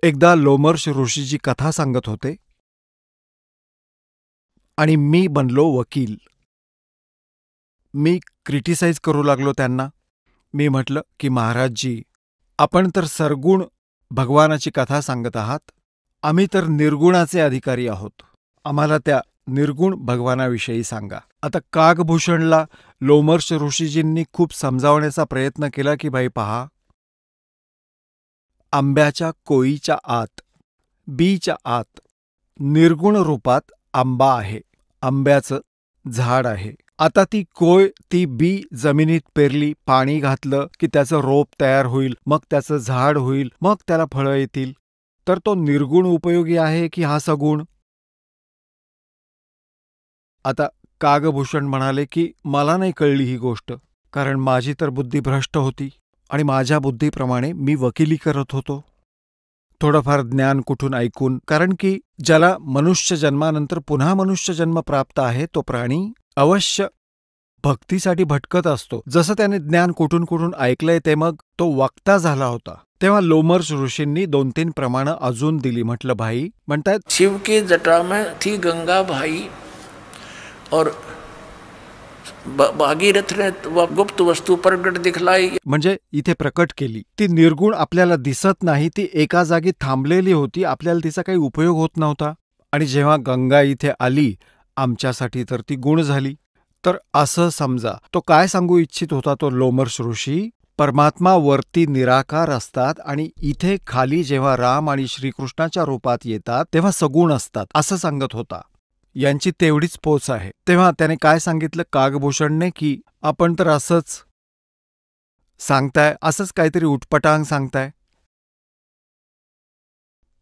एकदा लोमर्ष ऋषीची कथा सांगत होते आणि मी बनलो वकील. मी क्रिटिसाइज करू लागलो त्यांना. मी म्हटलं की महाराजजी, आपण तर सरगुण भगवानाची कथा सांगत आहात, आम्ही तर निर्गुणाचे अधिकारी आहोत, आम्हाला त्या निर्गुण भगवानाविषयी सांगा. आता कागभूषणला लोमर्ष ऋषीजींनी खूप समजावण्याचा प्रयत्न केला की बाई पहा, आंब्याच्या कोईच्या आत, बीच्या आत, निर्गुण रूपात आंबा आहे, आंब्याचं झाड आहे. आता ती कोय, ती बी जमिनीत पेरली, पाणी घातलं की त्याचं रोप तयार होईल, मग त्याचं झाड होईल, मग त्याला फळं येतील. तर तो निर्गुण उपयोगी आहे की हा सगुण? आता कागभूषण म्हणाले की मला नाही कळली ही गोष्ट, कारण माझी तर बुद्धी भ्रष्ट होती आणि माझ्या बुद्धीप्रमाणे मी वकिली करत होतो. थोडंफार ज्ञान कुठून ऐकून, कारण की ज्याला मनुष्य जन्मानंतर पुन्हा मनुष्य जन्म प्राप्त आहे तो प्राणी अवश्य भक्तीसाठी भटकत असतो. जसं त्याने ज्ञान कुठून कुठून ऐकलंय ते मग तो वक्ता झाला होता. तेव्हा लोमर्ष ऋषींनी 2-3 प्रमाणं अजून दिली. म्हटलं भाई, म्हणतायत शिव की जटा में थी गंगा भाई और भागीरथ ने गुप्त वस्तू प्रकट दिखलाई. म्हणजे इथे प्रकट केली. ती निर्गुण आपल्याला दिसत नाही, ती एका जागी थांबलेली होती, आपल्याला तिचा काही उपयोग होत नव्हता. आणि जेव्हा गंगा इथे आली आमच्यासाठी तर ती गुण झाली. तर असं समजा, तो काय सांगू इच्छित होता तो लोमर्ष ऋषी? परमात्मा वरती निराकार असतात आणि इथे खाली जेव्हा राम आणि श्रीकृष्णाच्या रूपात येतात तेव्हा सगुण असतात, असं सांगत होता. यांची तेवढीच पोच आहे. तेव्हा त्याने काय सांगितलं कागभूषणने, की आपण तर असंच सांगताय, असंच काहीतरी उटपटांग सांगताय.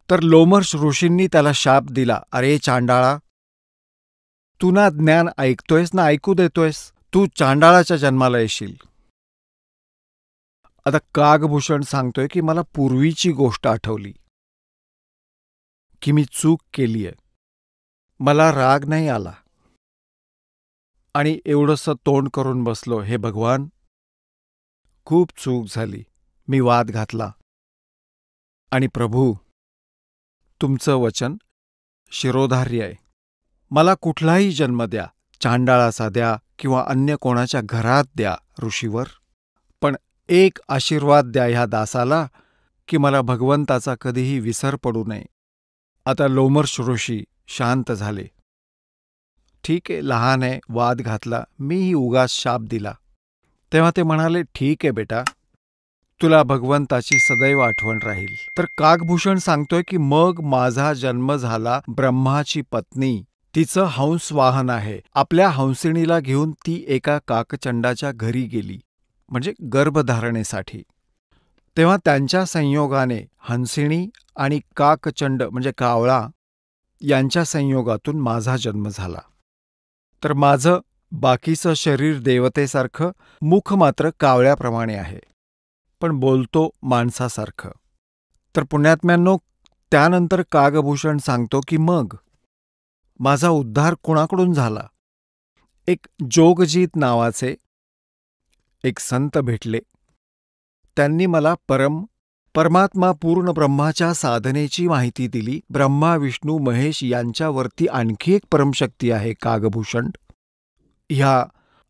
तर लोमर्ष ऋषींनी त्याला शाप दिला, अरे चांडाळा, तू ना ज्ञान ऐकतोयस ना ऐकू देतोयस, तू चांडाळाच्या जन्माला येशील. आता कागभूषण सांगतोय की मला पूर्वीची गोष्ट आठवली, की मी चूक केलीय, मला राग नाही आला आणि एवढंसं तोंड करून बसलो, हे भगवान खूप चूक झाली, मी वाद घातला आणि प्रभू तुमचं वचन शिरोधार्य आहे. मला कुठलाही जन्म द्या, चांडाळाचा द्या किंवा अन्य कोणाच्या घरात द्या ऋषीवर, पण एक आशीर्वाद द्या ह्या दासाला की मला भगवंताचा कधीही विसर पडू नये. आता लोमर्ष ऋषी शांत झाले. ठीक आहे, लहान आहे, वाद घातला, मीही उगाच शाप दिला. तेव्हा ते म्हणाले, ठीक आहे बेटा, तुला भगवंताची सदैव आठवण राहील. तर कागभूषण सांगतोय की मग माझा जन्म झाला ब्रह्माची पत्नी, तिचं हंस वाहन आहे. आपल्या हंसिणीला घेऊन ती एका काकचंडाच्या घरी गेली, म्हणजे गर्भधारणेसाठी. तेव्हा त्यांच्या संयोगाने हंसिणी आणि काकचंड म्हणजे कावळा यांच्या संयोगातून माझा जन्म झाला. तर माझं बाकीचं शरीर देवतेसारखं, मुख मात्र कावळ्याप्रमाणे आहे, पण बोलतो माणसासारखं. तर पुण्यात्म्यांनो, त्यानंतर कागभूषण सांगतो की मग माझा उद्धार कुणाकडून झाला? एक जोगजीत नावाचे एक संत भेटले. त्यांनी मला परमात्मा पूर्ण ब्रह्माच्या साधनेची माहिती दिली. ब्रह्मा, विष्णू, महेश यांच्यावरती आणखी एक परमशक्ती आहे कागभूषण. ह्या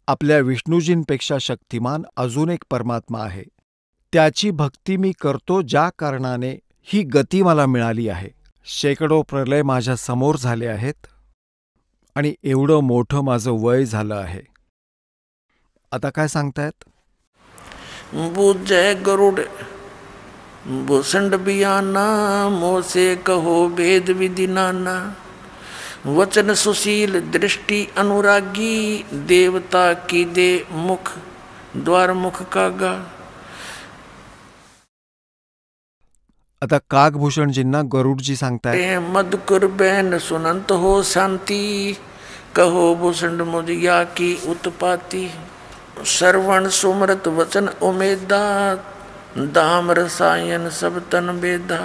आपल्या विष्णूजींपेक्षा शक्तिमान अजून एक परमात्मा आहे. त्याची भक्ती मी करतो, ज्या कारणाने ही गती मला मिळाली आहे. शेकडो प्रलय माझ्या समोर झाले आहेत आणि एवढं मोठं माझं वय झालं आहे. आता काय सांगतायत? बुझे गरुड़ भूषण बियाना, मोसे कहो भेद विधि नाना, वचन सुशील दृष्टि अनुरागी, देवता की दे मुख द्वार मुख कागा. आता कागभूषणजींना गरुडजी सांगताय, मधुकर बहन सुनंत हो शांति, कहो भूषण मुझिया की उत्पाती, श्रवण सुमृत वचन उमेदा, दाम रसायन सब तन बेदा,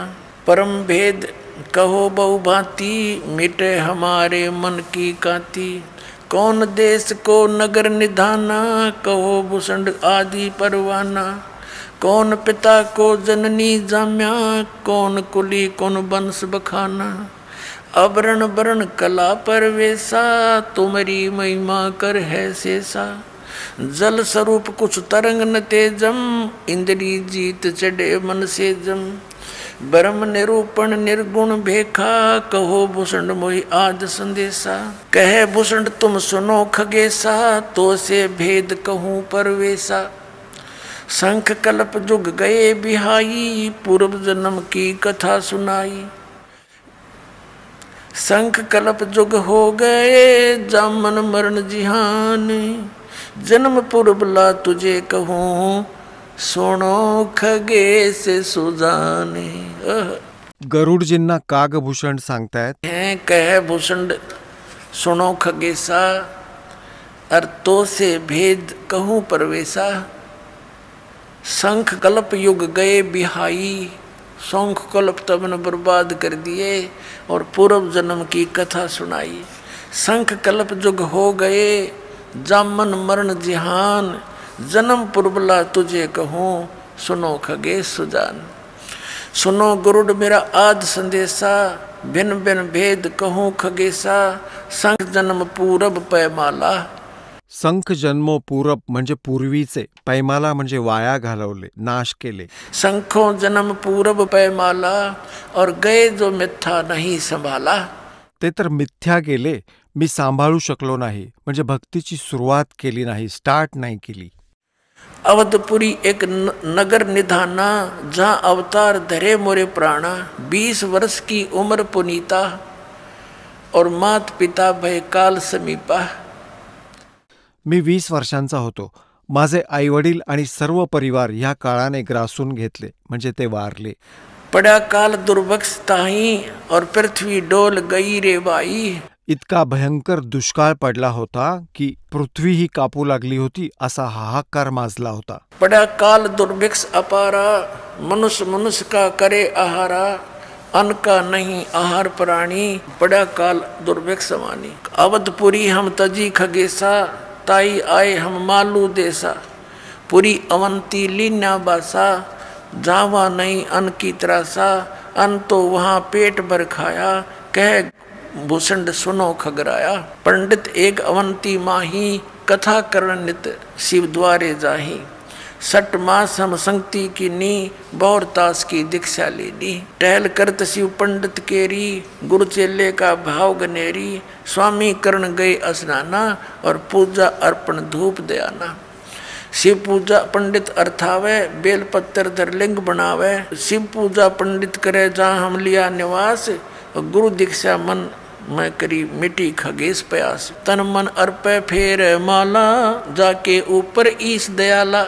परम भेद कहो बहुभांति, मिटे हमारे मन की कांति, कौन देश को नगर निधाना, कहो भूषण आदि परवाना, कौन पिता को जननी जाम्या, कौन कुली कौन वंश बखाना, अवरण वरण कला परवेसा, तुम्हारी महिमा कर है शेषा, जल स्वरूप कुछ तरंग न तेजम, इंद्री जीत चढ़े मन से जम, ब्रह्म निरूपण निर्गुण भेखा, कहो भूषण मोहि आद संदेशा, कहे भूषण तुम सुनो खगेसा, तो से भेद कहूँ परवेसा, शंख कल्प जुग गए बिहाई, पूर्व जन्म की कथा सुनाई। शंख कल्प जुग हो गए, जामन मरण जिहान, जन्म पूर्व ला तुझे कहूँ, सोनो खगे से सुजाने। गरुडजींना कागभूषण सांगतायत, हैं कह भूषण सुनो खगेसा, अर्थों से भेद कहूँ परवेसा। शंख कल्प युग गए बिहाई, शंख कल्प तबन बर्बाद कर दिए और पूर्व जन्म की कथा सुनाई। शंख कल्प युग हो गए, जामन मरण जिहान, जन्म पूर्वला तुझे कहूँ, सुनो खगे सुजान। सुनो गरुड़ मेरा आद संदेशा, भिन्न भिन्न भेद कहूँ खगेसा, शंख जन्म पूरब पैमाला। शंख जन्मो पूरब म्हणजे पूर्वीचे, पैमाला म्हणजे वाया घालवले, नाश केले। शंखों जन्म पूरब पैमाला, और गए जो मिथ्या नहीं संभाला। ते तर मिथ्या गेले, मी सांभाळू शकलो नाही, म्हणजे भक्तीची सुरुवात केली नाही, स्टार्ट नाही केली। अवधपुरी एक नगर निधाना, जहाँ अवतार धरे मोरे प्राणा। 20 वर्ष की उम्र पुनीता, और मात पिता भय काल समीपा। मी 20 वर्षांचा होतो, माझे आईवडील आणि सर्व परिवार ह्या काळाने ग्रासून घेतले, म्हणजे ते वारले। पड़ा काल दुर्भक्ष ताही, और पृथ्वी डोल गई रे बाई। इतका भयंकर दुष्काळ पडला होता की पृथ्वी ही कापू लागली होती, असा हाहाकार माजला होता। पड़ा काल दुर्भिक्ष अपारा, मनुष्य मनुष्य का करे आहारा, अन्न का नहीं आहार प्राणी, पड़ा काल दुर्भिक्ष समानी। अवधपुरी हम तजी खगेसा, ताई आए हम मालू देसा। पूरी अवंती लीना बासा, जावा नहीं अन्न की त्रासा, अन्न तो वहाँ पेट भर खाया, कह भूषण सुनो खगराया। पंडित एक अवंती माही, कथा करण नित शिव द्वारे जाही। 6 मास हम संगति की नी, बौर तास की दीक्षा लेनी। टहल करत शिव पंडित केरी, गुरु चेले का भाव गनेरी। स्वामी करण गए स्नाना, और पूजा अर्पण धूप दयाना। शिव पूजा पंडित अर्थावे, बेल पत्तर धर लिंग बनावे। शिव पूजा पंडित करे जहाँ हम लिया निवास, और गुरु दीक्षा मन मैं करी मिटी खगेश प्यास। तन मन अर्पे फेर माला, जाके ऊपर ईश दयाला।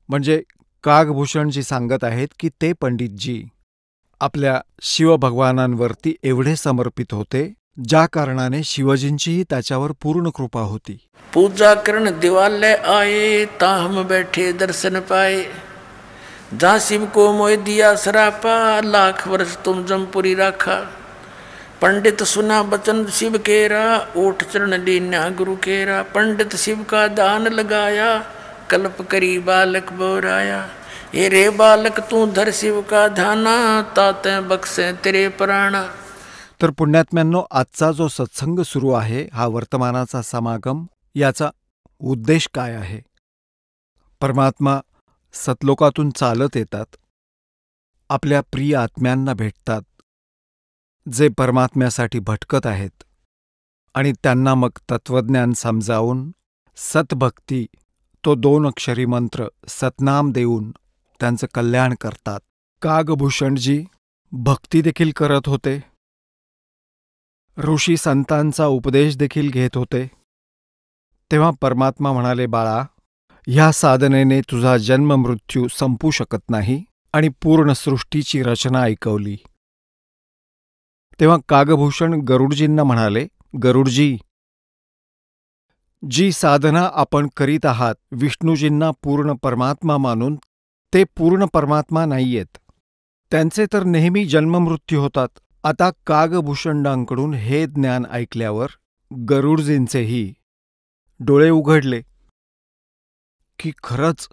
म्हणजे कागभूषणजी सांगत आहेत की ते पंडितजी आपल्या शिवभगवानांवरती एवढे समर्पित होते, ज्या कारणाने शिवजींचीही त्याच्यावर पूर्ण कृपा होती। पूजा करण दिवालय आए, ता हम बैठे दर्शन पाए। जहाँ शिव को मोह दिया सरापा, लाख वर्ष तुम जमपुरी राखा। पंडित सुना बचन शिव केरा, ओठ चरण लीन्या गुरु केरा। पंडित शिव का दान लगाया, कल्प करी बालक बोराया। हे रे बालक तू धर शिव का ध्याना, ताते बक्से तेरे प्राणा। तर पुण्यात्म्यांनो, आजचा जो सत्संग सुरू आहे, हा वर्तमानाचा समागम, याचा उद्देश काय आहे? परमात्मा सतलोकातून चालत येतात, आपल्या प्रिय आत्म्यांना भेटतात, जे परमात्म्यासाठी भटकत आहेत, आणि त्यांना मग तत्वज्ञान समजावून सतभक्ती, तो 2 अक्षरी मंत्र सतनाम देऊन त्यांचं कल्याण करतात। कागभूषणजी भक्ती देखील करत होते, ऋषी संतांचा उपदेश देखील घेत होते। तेव्हा परमात्मा म्हणाले, बाळा, ह्या साधनेने तुझा जन्म मृत्यू संपू शकत नाही, आणि पूर्ण सृष्टीची रचना ऐकवली। तेव्हा कागभूषण गरुडजींना म्हणाले, गरुडजी, जी साधना आपण करीत आहात विष्णूजींना पूर्ण परमात्मा मानून, ते पूर्ण परमात्मा नाहीयेत, त्यांचे तर नेहमी जन्ममृत्यू होतात। आता कागभूषणांकडून हे ज्ञान ऐकल्यावर गरुडजींचेही डोळे उघडले की खरंच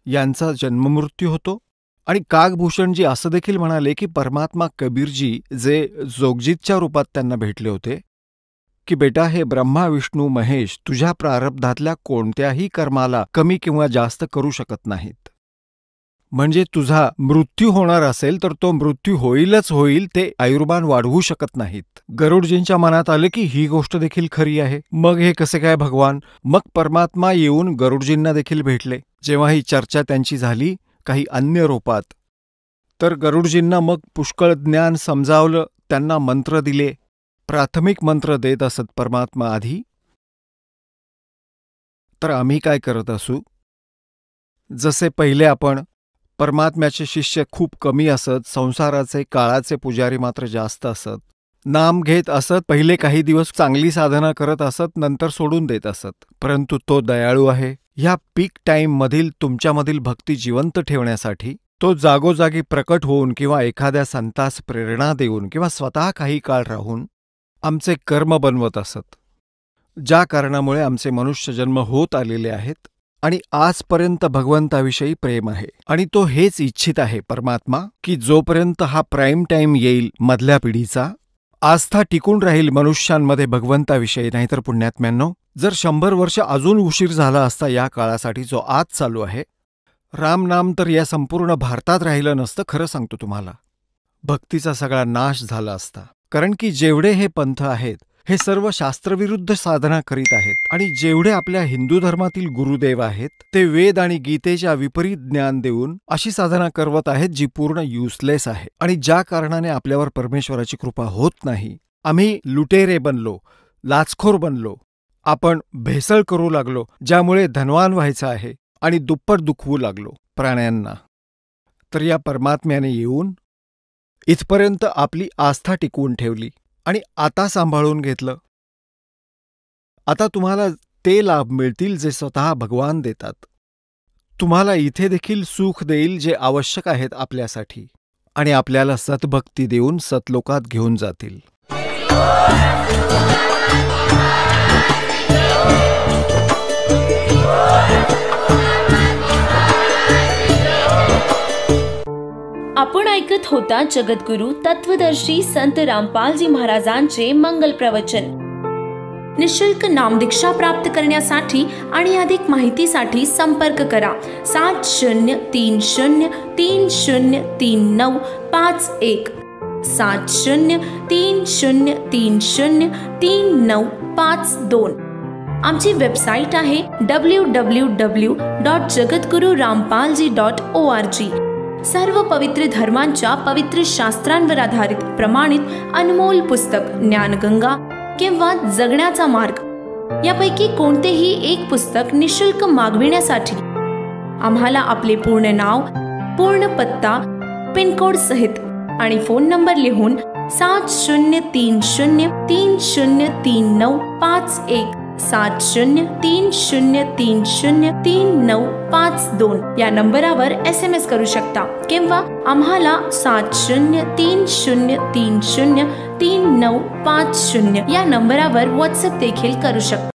यांचा जन्ममृत्यू होतो। आणि कागभूषणजी असं देखील म्हणाले की परमात्मा कबीरजी जे जोगजीतच्या रूपात त्यांना भेटले होते, की बेटा, हे ब्रह्मा विष्णू महेश तुझ्या प्रारब्धातल्या कोणत्याही कर्माला कमी किंवा जास्त करू शकत नाहीत, म्हणजे तुझा मृत्यू होणार असेल तर तो मृत्यू होईलच होईल, ते आयुर्मान वाढवू शकत नाहीत. गरुडजींच्या मनात आले की ही गोष्ट देखील खरी आहे. मग हे कसे काय भगवान? मग परमात्मा येऊन गरुडजींना देखील भेटले. जेव्हा ही चर्चा त्यांची झाली काही अन्य रूपात, तर गरुडजींना मग पुष्कळ ज्ञान समजावलं, त्यांना मंत्र दिले. प्राथमिक मंत्र देत असत परमात्मा आधी. तर आम्ही काय करत असू, जसे पहिले आपण परमात्म्याचे शिष्य खूप कमी असत, संसाराचे काळाचे पुजारी मात्र जास्त असत, नाम घेत असत, पहिले काही दिवस चांगली साधना करत असत, नंतर सोडून देत असत. परंतु तो दयाळू आहे. ह्या पीक टाईम मधील तुमच्यामधील भक्ती जिवंत ठेवण्यासाठी तो जागोजागी प्रकट होऊन किंवा एखाद्या संतास प्रेरणा देऊन किंवा स्वतः काही काळ राहून आमचे कर्म बनवत असत, ज्या कारणामुळे आमचे मनुष्यजन्म होत आलेले आहेत आणि आजपर्यंत भगवंताविषयी प्रेम आहे. आणि तो हेच इच्छित आहे परमात्मा, की जोपर्यंत हा प्राईम टाईम येईल मधल्या पिढीचा, आस्था टिकून राहील मनुष्यांमध्ये भगवंताविषयी. नाहीतर पुण्यात्म्यांनो, जर 100 वर्ष अजून उशीर झाला असता या काळासाठी जो आज चालू आहे, रामनाम तर या संपूर्ण भारतात राहिलं नसतं. खरं सांगतो तुम्हाला, भक्तीचा सगळा नाश झाला असता. कारण की जेवढे हे पंथ आहेत हे सर्व शास्त्रविरुद्ध साधना करीत आहेत. आणि जेवढे आपल्या हिंदू धर्मातील गुरुदेव आहेत ते वेद आणि गीतेच्या विपरीत ज्ञान देऊन अशी साधना करवत आहेत जी पूर्ण युजलेस आहे. आणि ज्या कारणाने आपल्यावर परमेश्वराची कृपा होत नाही. आम्ही लुटेरे बनलो, लाचखोर बनलो, आपण भेसळ करू लागलो, ज्यामुळे धनवान व्हायचं आहे आणि दुप्पट दुखवू लागलो प्राण्यांना. तर या परमात्म्याने येऊन इथपर्यंत आपली आस्था टिकवून ठेवली आणि आता सांभाळून घेतलं. आता तुम्हाला ते लाभ मिळतील जे स्वतः भगवान देतात. तुम्हाला इथे देखील सुख देईल जे आवश्यक आहेत आपल्यासाठी, आणि आपल्याला सद्भक्ती देऊन सतलोकात घेऊन जातील. आपण ऐकत होता जगद्गुरु तत्वदर्शी संत रामपालजी महाराजांचे मंगल प्रवचन. निशुल्क नामदीक्षा प्राप्त करण्यासाठी आणि अधिक माहितीसाठी संपर्क करा 7030303951 7030303952. आमची वेबसाईट आहे www.jagadgururampalji.org. सर्व पवित्र धर्मांच्या पवित्र शास्त्रांवर आधारित प्रमाणित अनमोल पुस्तक ज्ञानगंगा किंवा जगण्याचा मार्ग यापैकी कोणतेही एक पुस्तक निशुल्क मागविण्यासाठी आम्हाला आपले पूर्ण नाव, पूर्ण पत्ता, पिनकोड सहित आणि फोन नंबर लिहून 7030303951 7030303952 या नंबरावर SMS करू शकता किंवा आम्हाला 7030303950 या नंबरावर WhatsApp देखील करू शकता.